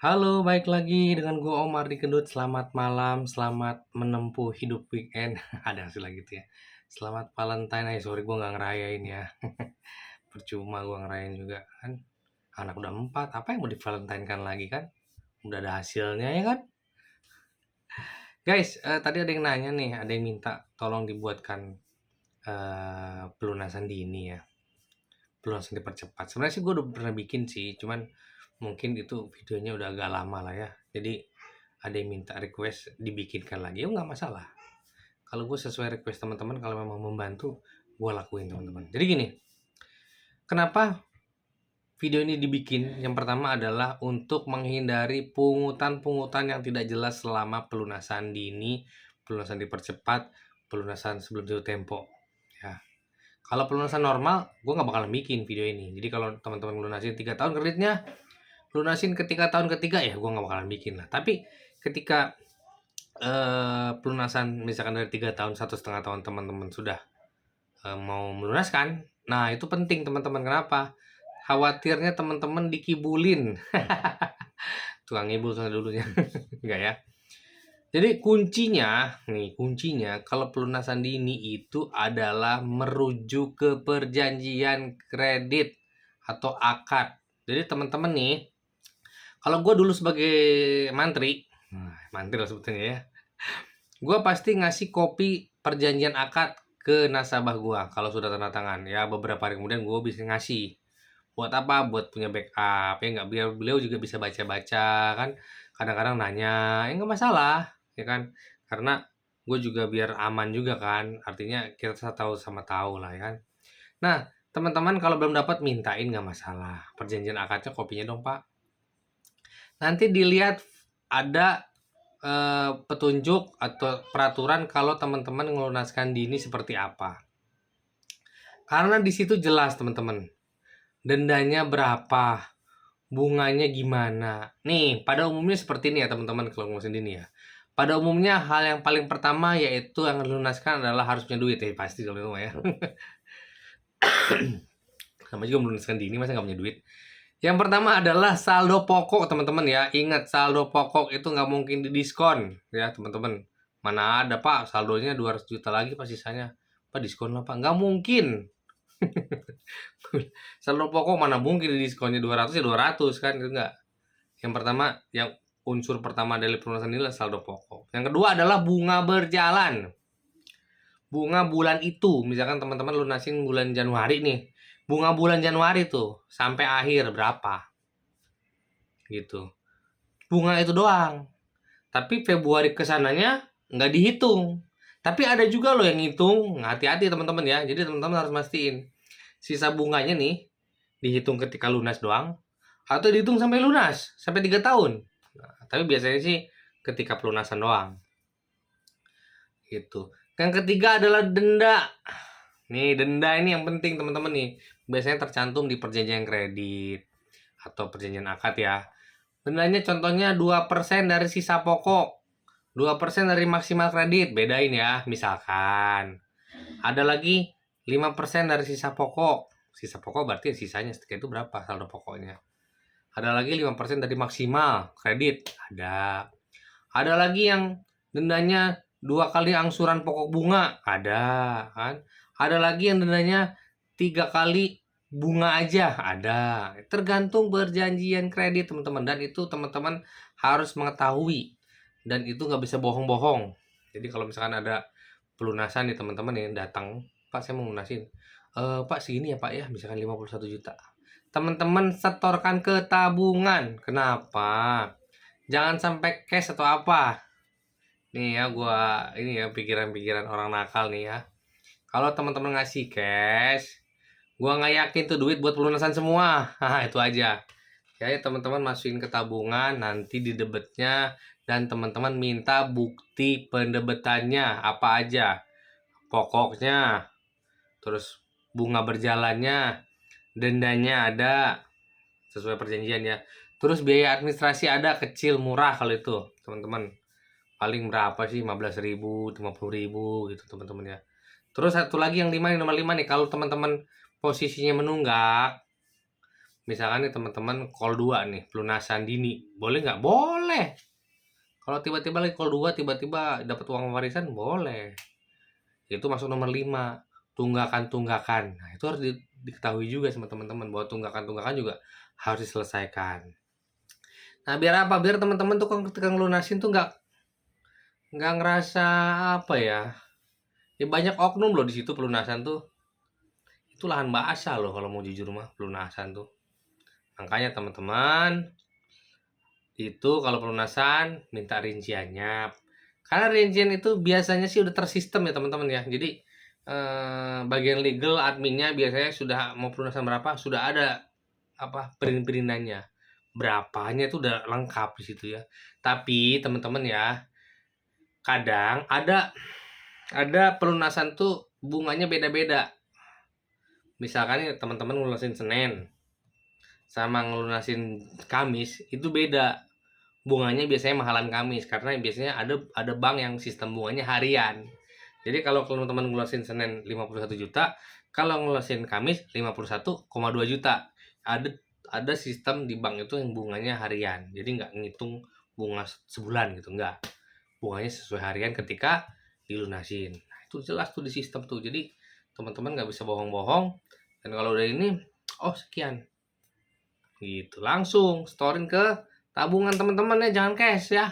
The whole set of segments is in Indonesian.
Halo, baik lagi dengan gue Omar di Kendut. Selamat malam, selamat menempuh hidup weekend. Ada hasil lagi tuh ya. Selamat Valentine. Sorry gue nggak ngerayain ya. Percuma gue ngerayain juga kan. Anak udah 4, apa yang mau di Valentine kan lagi kan? Udah ada hasilnya ya kan? Guys, tadi ada yang nanya nih, ada yang minta tolong dibuatkan pelunasan dini ya. Pelunasan dipercepat. Sebenarnya sih gue udah pernah bikin sih, cuman mungkin itu videonya udah agak lama lah ya. Jadi ada yang minta request dibikinkan lagi, nggak masalah. Kalau gue sesuai request teman-teman, kalau memang membantu, gue lakuin teman-teman. Jadi gini, kenapa video ini dibikin? Yang pertama adalah untuk menghindari pungutan-pungutan yang tidak jelas selama pelunasan dini, pelunasan dipercepat, pelunasan sebelum jatuh tempo. Ya, kalau pelunasan normal, gue nggak bakalan bikin video ini. Jadi kalau teman-teman lunasin 3 tahun kreditnya, lunasin ketika tahun ketiga ya gue nggak bakalan bikin lah. Tapi ketika pelunasan misalkan dari 3 tahun, 1,5 tahun teman-teman sudah mau melunaskan, nah itu penting teman-teman. Kenapa? Khawatirnya teman-teman dikibulin. Tukang ngibul soalnya dulunya. Enggak ya. Jadi kuncinya kalau pelunasan dini itu adalah merujuk ke perjanjian kredit atau akad. Jadi teman-teman nih, kalau gue dulu sebagai mantri, mantri lah sebetulnya ya, gue pasti ngasih kopi perjanjian akad ke nasabah gue kalau sudah tanda tangan. Ya beberapa hari kemudian gue bisa ngasih. Buat apa? Buat punya backup ya nggak, biar beliau juga bisa baca-baca kan. Kadang-kadang nanya, nggak masalah ya kan. Karena gue juga biar aman juga kan. Artinya kita tahu sama tahu lah ya kan. Nah teman-teman kalau belum dapat mintain nggak masalah. Perjanjian akadnya kopinya dong Pak. Nanti dilihat ada petunjuk atau peraturan kalau teman-teman melunaskan dini seperti apa. Karena di situ jelas teman-teman, dendanya berapa, bunganya gimana. Nih, pada umumnya seperti ini ya teman-teman kalau ngurusin dini ya. Pada umumnya hal yang paling pertama yaitu yang melunaskan adalah harus punya duit ya pasti kalau itu ya. Sama juga melunaskan dini masa nggak punya duit. Yang pertama adalah saldo pokok teman-teman ya. Ingat saldo pokok itu nggak mungkin didiskon ya teman-teman. Mana ada Pak saldonya 200 juta lagi Pak sisanya. Pak diskon lah Pak. Nggak mungkin. Saldo pokok mana mungkin diskonnya 200 ya 200 kan. Itu nggak. Yang pertama, yang unsur pertama dari pelunasan ini adalah saldo pokok. Yang kedua adalah bunga berjalan. Bunga bulan itu, misalkan teman-teman lunasin bulan Januari nih. Bunga bulan Januari tuh sampai akhir berapa? Gitu. Bunga itu doang. Tapi Februari kesananya nggak dihitung. Tapi ada juga loh yang ngitung. Hati-hati teman-teman ya. Jadi teman-teman harus mastiin. Sisa bunganya nih dihitung ketika lunas doang. Atau dihitung sampai lunas. Sampai 3 tahun. Nah, tapi biasanya sih ketika pelunasan doang. Gitu. Yang ketiga adalah denda. Nih denda ini yang penting teman-teman nih. Biasanya tercantum di perjanjian kredit. Atau perjanjian akad ya. Dendanya contohnya 2% dari sisa pokok. 2% dari maksimal kredit. Bedain ya. Misalkan. Ada lagi 5% dari sisa pokok. Sisa pokok berarti sisanya itu berapa saldo pokoknya. Ada lagi 5% dari maksimal kredit. Ada lagi yang dendanya 2 kali angsuran pokok bunga. Ada kan. Ada lagi yang dendanya 3 kali bunga aja. Ada. Tergantung perjanjian kredit teman-teman. Dan itu teman-teman harus mengetahui. Dan itu nggak bisa bohong-bohong. Jadi kalau misalkan ada pelunasan nih teman-teman yang datang, Pak saya mau lunasin. Pak segini ya Pak ya, misalkan 51 juta. Teman-teman setorkan ke tabungan. Kenapa? Jangan sampai cash atau apa. Nih ya gua ini ya pikiran-pikiran orang nakal nih ya. Kalau teman-teman ngasih cash, gua nggak yakin tuh duit buat pelunasan semua. Haha, itu aja. Ya teman-teman masukin ke tabungan, nanti di debetnya dan teman-teman minta bukti pendebetannya apa aja. Pokoknya, terus bunga berjalannya, dendanya ada sesuai perjanjian ya. Terus biaya administrasi ada kecil murah kalau itu teman-teman. Paling berapa sih 15.000, 50.000 gitu teman-teman ya. Terus satu lagi yang nomor 5 nih, kalau teman-teman posisinya menunggak, misalkan nih teman-teman call 2 nih, pelunasan dini, boleh nggak? Boleh. Kalau tiba-tiba lagi call 2, tiba-tiba dapat uang warisan, boleh. Itu masuk nomor 5, tunggakan-tunggakan. Nah, itu harus diketahui juga sama teman-teman bahwa tunggakan-tunggakan juga harus diselesaikan. Nah, biar apa? Biar teman-teman tuh ketika ngelunasin tuh nggak ngerasa apa ya? Ya banyak oknum loh di situ pelunasan tuh. Itu lahan basah loh kalau mau jujur mah pelunasan tuh. Makanya teman-teman itu kalau pelunasan minta rinciannya. Karena rincian itu biasanya sih udah tersistem ya teman-teman ya. Jadi bagian legal adminnya biasanya sudah mau pelunasan berapa sudah ada apa print-printannya. Berapanya itu udah lengkap di situ ya. Tapi teman-teman ya, kadang ada pelunasan tuh bunganya beda-beda. Misalkan ya teman-teman ngelunasin Senin sama ngelunasin Kamis itu beda. Bunganya biasanya mahalan Kamis karena biasanya ada bank yang sistem bunganya harian. Jadi kalau teman-teman ngelunasin Senin 51 juta, kalau ngelunasin Kamis 51,2 juta. Ada sistem di bank itu yang bunganya harian. Jadi nggak ngitung bunga sebulan gitu, nggak. Bunganya sesuai harian ketika dilunasin. Nah, itu jelas tuh di sistem tuh. Jadi teman-teman nggak bisa bohong-bohong. Dan kalau udah ini, oh sekian. Gitu. Langsung storin ke tabungan teman-teman ya, jangan cash ya.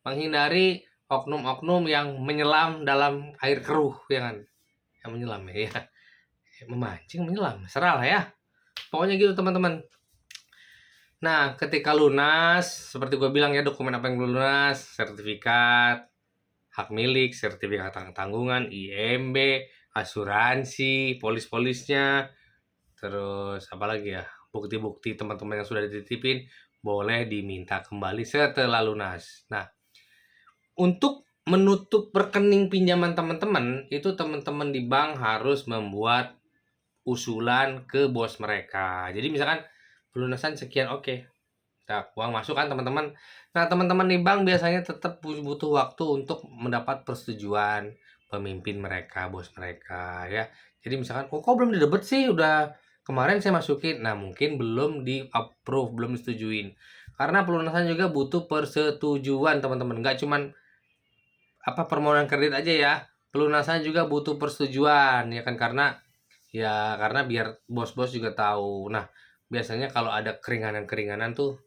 Menghindari oknum-oknum yang menyelam dalam air keruh ya kan. Yang menyelam ya. Memancing, menyelam, serah lah ya. Pokoknya gitu teman-teman. Nah, ketika lunas, seperti gue bilang ya, dokumen apa yang lunas, sertifikat, hak milik, sertifikat tanggungan, IMB, asuransi, polis-polisnya, terus apa lagi ya, bukti-bukti teman-teman yang sudah dititipin, boleh diminta kembali setelah lunas. Nah, untuk menutup rekening pinjaman teman-teman, itu teman-teman di bank harus membuat usulan ke bos mereka. Jadi misalkan pelunasan sekian, oke. Nah, uang masuk kan teman-teman. Nah, teman-teman di bank biasanya tetap butuh waktu untuk mendapat persetujuan pemimpin mereka, bos mereka ya. Jadi misalkan, oh kok belum didebet sih? Udah kemarin saya masukin. Nah, mungkin belum di-approve, belum disetujuin. Karena pelunasan juga butuh persetujuan teman-teman. Nggak cuman apa permohonan kredit aja ya. Pelunasan juga butuh persetujuan ya kan, karena biar bos-bos juga tahu. Nah, biasanya kalau ada keringanan-keringanan tuh,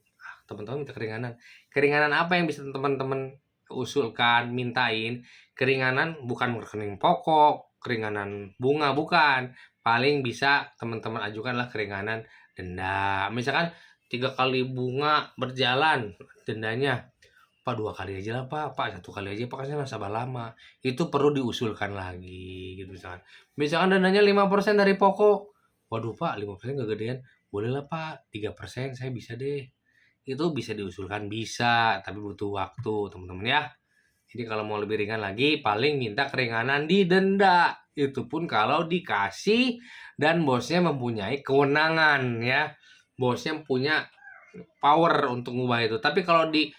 teman-teman minta keringanan. Keringanan apa yang bisa teman-teman usulkan, mintain? Keringanan bukan rekening pokok, keringanan bunga bukan. Paling bisa teman-teman ajukanlah keringanan denda. Misalkan 3 kali bunga berjalan dendanya. Pak 2 kali aja lah Pak 1 kali aja Pak, kan saya nggak sabar lama. Itu perlu diusulkan lagi gitu misalkan. Misalkan dendanya 5% dari pokok. Waduh Pak 5% gak gedean. Boleh lah Pak 3% saya bisa deh. Itu bisa diusulkan, bisa, tapi butuh waktu teman-teman ya. Jadi kalau mau lebih ringan lagi, paling minta keringanan di denda. Itu pun kalau dikasih dan bosnya mempunyai kewenangan ya. Bosnya punya power untuk mengubah itu. Tapi kalau di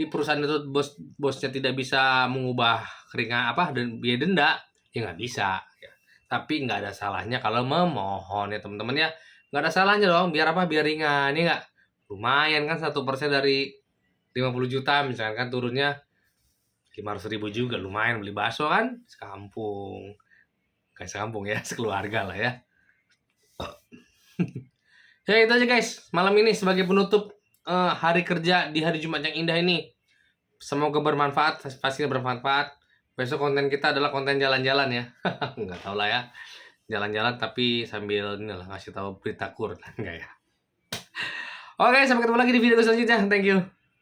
perusahaan itu bosnya tidak bisa mengubah keringan apa dan biaya denda, ya nggak bisa ya. Tapi nggak ada salahnya kalau memohon ya teman-teman ya. Nggak ada salahnya dong, biar apa, biar ringan ya nggak. Lumayan kan 1% dari 50 juta misalkan, kan turunnya 500.000 juga, lumayan beli bakso kan sekampung. Kayak sekampung ya, sekeluarga lah ya. Ya itu aja guys, malam ini sebagai penutup hari kerja di hari Jumat yang indah ini. Semoga bermanfaat, pastinya bermanfaat. Besok konten kita adalah konten jalan-jalan ya. Nggak tahu lah ya. Jalan-jalan tapi sambil inilah ngasih tahu berita kur enggak ya. Oke, sampai ketemu lagi di video selanjutnya. Thank you.